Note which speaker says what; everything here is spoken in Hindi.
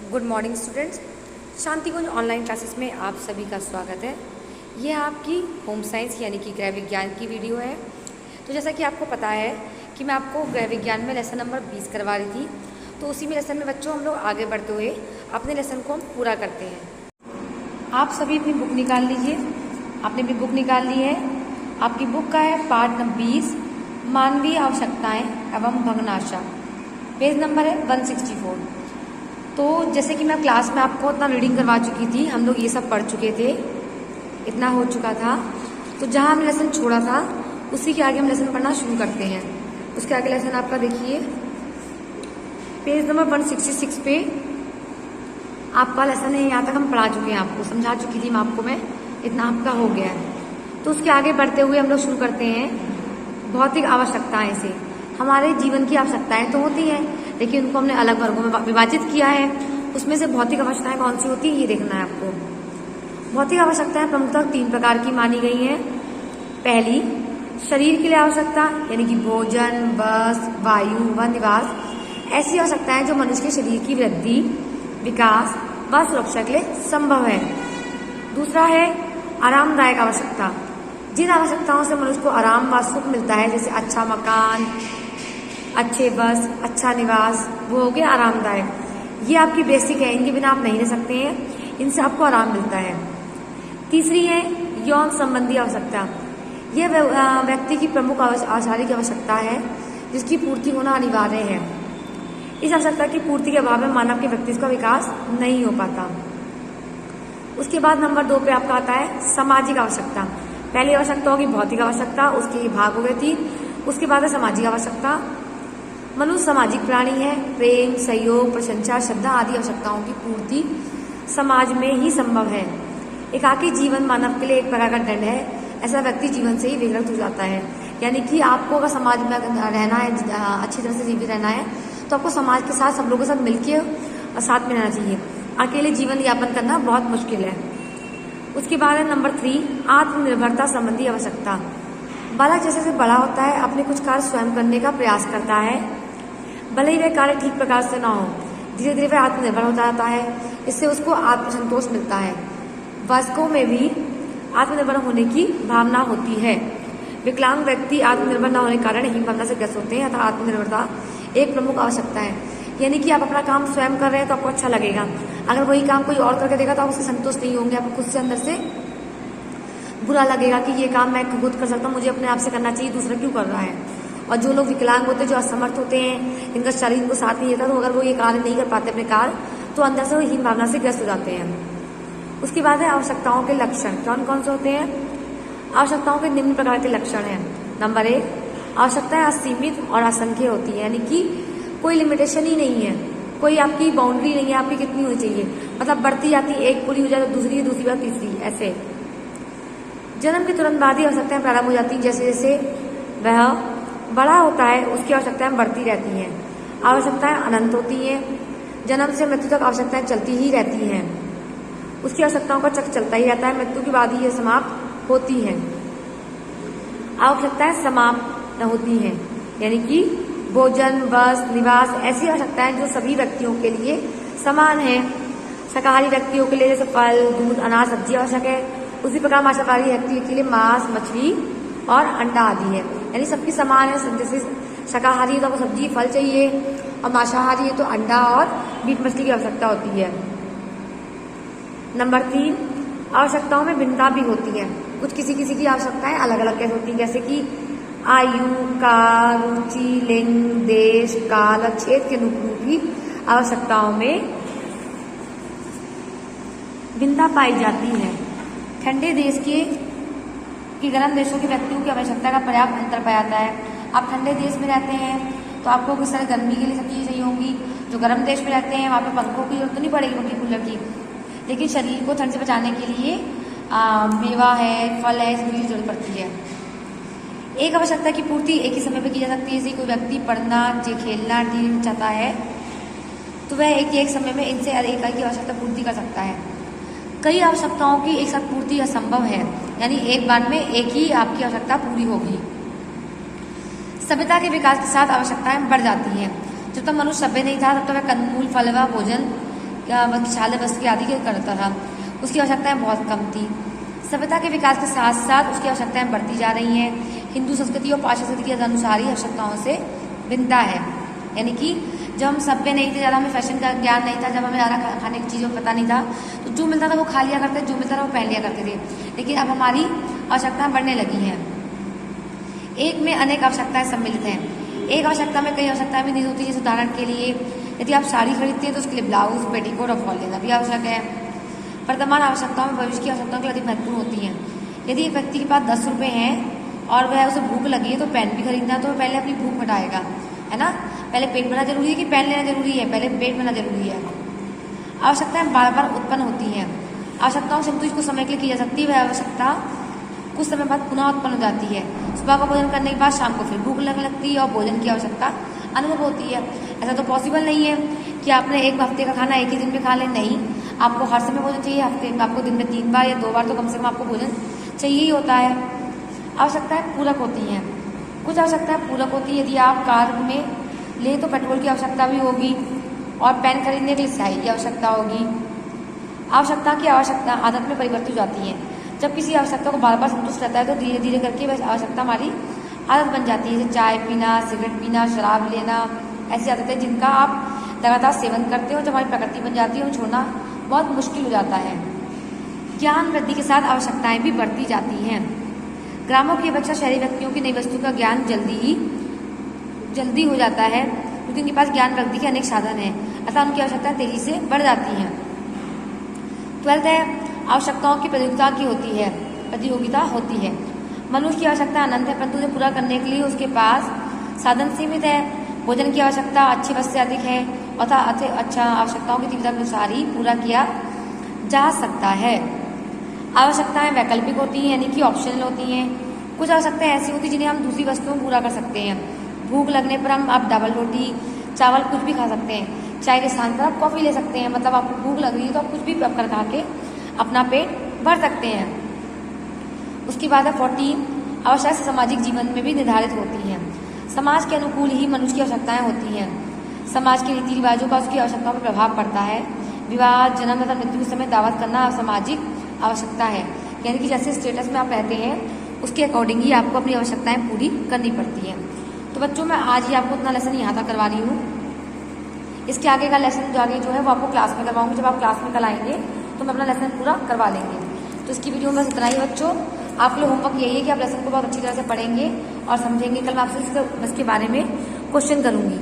Speaker 1: Good morning students. Shantikunj online classes में आप सभी का स्वागत है। यह आपकी होम साइंस यानी कि गृह विज्ञान की वीडियो है। तो जैसा कि आपको पता है कि मैं आपको गृह विज्ञान में लेसन नंबर 20 करवा रही थी, तो उसी में लेसन में बच्चों हम लोग आगे बढ़ते हुए अपने लेसन को हम पूरा करते हैं। आप सभी अपनी बुक निकाल लीजिए। आपने अपनी बुक निकाल ली है। आपकी बुक का है पार्ट नंबर 20, मानवीय आवश्यकताएँ एवं भग्नाशा। पेज नंबर है 164। तो जैसे कि मैं क्लास में आपको इतना रीडिंग करवा चुकी थी, हम लोग ये सब पढ़ चुके थे, इतना हो चुका था। तो जहाँ हम लेसन छोड़ा था उसी के आगे हम लेसन पढ़ना शुरू करते हैं। उसके आगे लेसन आपका देखिए पेज नंबर 166 पे आपका लेसन है। यहाँ तक हम पढ़ा चुके हैं, आपको समझा चुकी थी मैं आपको, मैं इतना आपका हो गया है। तो उसके आगे बढ़ते हुए हम लोग शुरू करते हैं भौतिक आवश्यकताएं से। हमारे जीवन की आवश्यकताएं तो होती हैं, लेकिन उनको हमने अलग वर्गों में विभाजित किया है। उसमें से भौतिक आवश्यकताएं कौन सी होती है ये देखना है आपको। भौतिक आवश्यकताएं प्रमुखतः 3 प्रकार की मानी गई हैं। पहली, शरीर के लिए आवश्यकता यानी कि भोजन, वस्त्र, वायु व निवास। ऐसी आवश्यकताएं जो मनुष्य के शरीर की वृद्धि, विकास व सुरक्षा के लिए संभव है। दूसरा है आरामदायक आवश्यकता। जिन आवश्यकताओं से मनुष्य को आराम व सुख मिलता है, जैसे अच्छा मकान, अच्छे बस, अच्छा निवास, वो हो गया आरामदायक। ये आपकी बेसिक है, इनके बिना आप नहीं रह सकते हैं, इनसे आपको आराम मिलता है। तीसरी है यौन संबंधी आवश्यकता। यह व्यक्ति की प्रमुख शारीरिक आवश्यकता है जिसकी पूर्ति होना अनिवार्य है। इस आवश्यकता की पूर्ति के अभाव में मानव के व्यक्तित्व का विकास नहीं हो पाता। उसके बाद नंबर 2 पे आपका आता है सामाजिक आवश्यकता। पहली आवश्यकता होगी भौतिक आवश्यकता, उसके भाग हो गए 3। उसके बाद है सामाजिक आवश्यकता। मनुष्य सामाजिक प्राणी है। प्रेम, सहयोग, प्रशंसा, श्रद्धा आदि आवश्यकताओं की पूर्ति समाज में ही संभव है। एकाकी जीवन मानव के लिए एक प्रकार का दंड है। ऐसा व्यक्ति जीवन से ही विरक्त हो जाता है। यानी कि आपको अगर समाज में रहना है, अच्छी तरह से जीवित रहना है, तो आपको समाज के साथ, सब लोगों के साथ मिलकर साथ में रहना चाहिए। अकेले जीवन यापन करना बहुत मुश्किल है। उसके बाद है नंबर 3, आत्मनिर्भरता संबंधी आवश्यकता। बालक जैसे जैसे बड़ा होता है अपने कुछ कार्य स्वयं करने का प्रयास करता है, भले ही वह कार्य ठीक प्रकार से ना हो। धीरे धीरे वह आत्मनिर्भर हो जाता है। इससे उसको आत्मसंतोष मिलता है। वयस्कों में भी आत्मनिर्भर होने की भावना होती है। विकलांग व्यक्ति आत्मनिर्भर न होने के कारण हीन भावना से ग्रस्त होते हैं। अतः आत्मनिर्भरता एक प्रमुख आवश्यकता है। यानी कि आप अपना काम स्वयं कर रहे हैं तो आपको अच्छा लगेगा। अगर वही काम कोई और करके देगा तो आप उससे संतुष्ट नहीं होंगे। आपको खुद से अंदर से बुरा लगेगा कि ये काम मैं खुद कर सकता हूँ, मुझे अपने आप से करना चाहिए, दूसरा क्यों कर रहा है। और जो लोग विकलांग होते हैं, जो असमर्थ होते हैं, इनका शरीर को साथ नहीं देता, तो अगर वो ये कार्य नहीं कर पाते अपने कार्य, तो अंदर से वो हीन भावना से ग्रस्त हो जाते हैं। उसके बाद है आवश्यकताओं के लक्षण। कौन कौन से होते हैं? आवश्यकताओं के निम्न प्रकार के लक्षण हैं। नंबर 1, आवश्यकताएं असीमित और असंख्य होती है। यानी कि कोई लिमिटेशन ही नहीं है, कोई आपकी बाउंड्री नहीं है आपकी कितनी होनी चाहिए। मतलब बढ़ती जाती, एक पूरी हो जाए तो दूसरी, दूसरी बार तीसरी, ऐसे। जन्म के तुरंत बाद ही आवश्यकताएं प्रारंभ हो जाती हैं। जैसे जैसे वह बड़ा होता है उसकी आवश्यकताएं बढ़ती रहती हैं। आवश्यकताएं अनंत होती हैं। जन्म से मृत्यु तक आवश्यकताएं चलती ही रहती हैं। उसकी आवश्यकताओं का चक्र चलता ही रहता है। मृत्यु के बाद ही ये समाप्त होती हैं। आवश्यकताएं समाप्त होती हैं, यानी कि भोजन, वस्त्र, निवास, ऐसी आवश्यकताएं जो सभी व्यक्तियों के लिए समान है। शाकाहारी व्यक्तियों के लिए जैसे फल, दूध, अनाज, सब्जी आवश्यक है। उसी प्रकार मांसाहारी व्यक्ति के लिए मांस, मछली और अंडा आदि है। यानी सबकी समान है। जैसे शाकाहारी है तो आपको सब्जी, फल चाहिए, और मांसाहारी है तो अंडा और मीट मछली की आवश्यकता होती है। नंबर 3, आवश्यकताओं में भिन्नता भी होती है। कुछ किसी किसी की आवश्यकताएं अलग अलग कैसे होती है, जैसे कि आयु, काल, रुचि, लिंग, देश, काल और क्षेत्र के अनुरूप भी आवश्यकताओं में भिन्नता पाई जाती है। ठंडे देश के गर्म देशों के व्यक्तियों की आवश्यकता का पर्याप्त अंतर पाया जाता है। आप ठंडे देश में रहते हैं तो आपको किस तरह गर्मी के लिए सब चीज़ें चाहिए होंगी। जो गर्म देश में रहते हैं वहाँ पे पंखों की जरूरत तो नहीं पड़ेगी, पंखे कूलर की, लेकिन शरीर को ठंड से बचाने के लिए मेवा है, फल है, इसकी जरूरत पड़ती है। एक आवश्यकता की पूर्ति एक ही समय पर की जा सकती है। जैसे कोई व्यक्ति पढ़ना, खेलना, टीवी चाहता है तो वह एक समय में इनसे एक की आवश्यकता पूर्ति कर सकता है। कई आवश्यकताओं की एक साथ पूर्ति असंभव है, यानी एक बार में एक ही आपकी आवश्यकता पूरी होगी। सभ्यता के विकास के साथ आवश्यकताएं बढ़ जाती हैं। जब तक मनुष्य सभ्य नहीं था तब तक वह कंदमूल, फल व भोजन क्या 46 की आदि करता था, उसकी आवश्यकताएं बहुत कम थी। सभ्यता के विकास के साथ साथ उसकी आवश्यकताएं बढ़ती जा रही हैं। हिंदू संस्कृति और पाश्चात्य संस्कृति के अनुसार ही आवश्यकताओं से भिन्नता है। यानी कि जब हम सभ्य नहीं थे, ज़्यादा हमें फैशन का ज्ञान नहीं था, जब हमें ज़्यादा खाने की चीज़ों का पता नहीं था, तो जो मिलता था वो खा लिया करते, जो मिलता था वो पहन लिया करते थे। लेकिन अब हमारी आवश्यकताएं बढ़ने लगी हैं। एक में अनेक आवश्यकताएं सम्मिलित हैं। एक आवश्यकता में कई आवश्यकताएं भी नहीं होती। जैसे उदाहरण के लिए यदि आप साड़ी खरीदते हैं तो उसके लिए ब्लाउज, पेटीकोट और फॉल लेना भी आवश्यक है। वर्तमान आवश्यकताओं में भविष्य की आवश्यकताओं के लिए अधिक महत्वपूर्ण होती हैं। यदि एक व्यक्ति के पास 10 रुपये हैं और वह उसे भूख लगी है तो पेन भी खरीदना है, तो वह पहले अपनी भूख मिटाएगा, है ना। पहले पेट भरना जरूरी है कि पेन लेना जरूरी है? पहले पेट भरना जरूरी है। आवश्यकताएं बार बार उत्पन्न होती हैं। आवश्यकताओं से संतुष्ट कुछ समय के लिए की जा सकती है, वह आवश्यकता कुछ समय बाद पुनः उत्पन्न हो जाती है। सुबह का भोजन करने के बाद शाम को फिर भूख लगने लगती है और भोजन की आवश्यकता अनुभव होती है। ऐसा तो पॉसिबल नहीं है कि आपने एक हफ्ते का खाना एक ही दिन में खा लें। नहीं, आपको हर समय भोजन चाहिए। हफ्ते में आपको दिन में 3 बार या 2 बार तो कम से कम आपको भोजन चाहिए ही होता है। आवश्यकताएं पूरक होती हैं। कुछ आवश्यकताएं पूरक होती है। यदि आप कार में ले तो पेट्रोल की आवश्यकता भी होगी और पेन खरीदने के लिए स्याही की आवश्यकता होगी। आवश्यकता की आवश्यकता आदत में परिवर्तित हो जाती है। जब किसी आवश्यकता को बार बार संतुष्ट रहता है तो धीरे धीरे करके वह आवश्यकता हमारी आदत बन जाती है। जैसे चाय पीना, सिगरेट पीना, शराब लेना, ऐसी आदतें जिनका आप लगातार सेवन करते हो, जब हमारी प्रकृति बन जाती है, वो छोड़ना बहुत मुश्किल हो जाता है। ज्ञान वृद्धि के साथ आवश्यकताएं भी बढ़ती जाती हैं। ग्रामों की अपेक्षा शहरी व्यक्तियों की नई वस्तु का ज्ञान जल्दी हो जाता है, क्योंकि उनके पास ज्ञान वृद्धि के अनेक साधन हैं, अतः उनकी आवश्यकताएं तेजी से बढ़ जाती हैं। 12 है, आवश्यकताओं की प्रतियोगिता होती है। मनुष्य की आवश्यकता अनंत है, परंतु उसे पूरा करने के लिए उसके पास साधन सीमित है। भोजन की आवश्यकता अच्छी वस्तु से अधिक है अतः अच्छा आवश्यकताओं की तीव्रता के अनुसार ही पूरा किया जा सकता है। आवश्यकताएं वैकल्पिक होती हैं, यानी कि ऑप्शनल होती हैं। कुछ आवश्यकताएं ऐसी होती हैं जिन्हें हम दूसरी वस्तुओं में पूरा कर सकते हैं। भूख लगने पर आप डबल रोटी, चावल कुछ भी खा सकते हैं। चाय के स्थान पर आप कॉफ़ी ले सकते हैं। मतलब आपको भूख लग रही है तो आप कुछ भी कर खा के अपना पेट भर सकते हैं। उसके बाद है 14, आवश्यकता सामाजिक जीवन में भी निर्धारित होती हैं। समाज के अनुकूल ही मनुष्य की आवश्यकताएं होती हैं। समाज के रीति रिवाजों का उसकी आवश्यकताओं पर प्रभाव पड़ता है। विवाह, जन्म तथा मृत्यु के समय दावत करना सामाजिक आवश्यकता है, यानी कि जैसे स्टेटस में आप रहते हैं उसके अकॉर्डिंग ही आपको अपनी आवश्यकताएं पूरी करनी पड़ती हैं। तो बच्चों, मैं आज ही आपको इतना लेसन यहाँ तक करवा रही हूँ। इसके आगे का लेसन जो आगे जो है वो आपको क्लास में करवाऊंगी। जब आप क्लास में कल आएंगे तो हम अपना लेसन पूरा करवा लेंगे। तो इसकी वीडियो में बस इतना ही बच्चों। आप लोग होमवर्क यही है कि आप लेसन को बहुत अच्छी तरह से पढ़ेंगे और समझेंगे। कल मैं आपसे इसके बारे में क्वेश्चन करूँगी।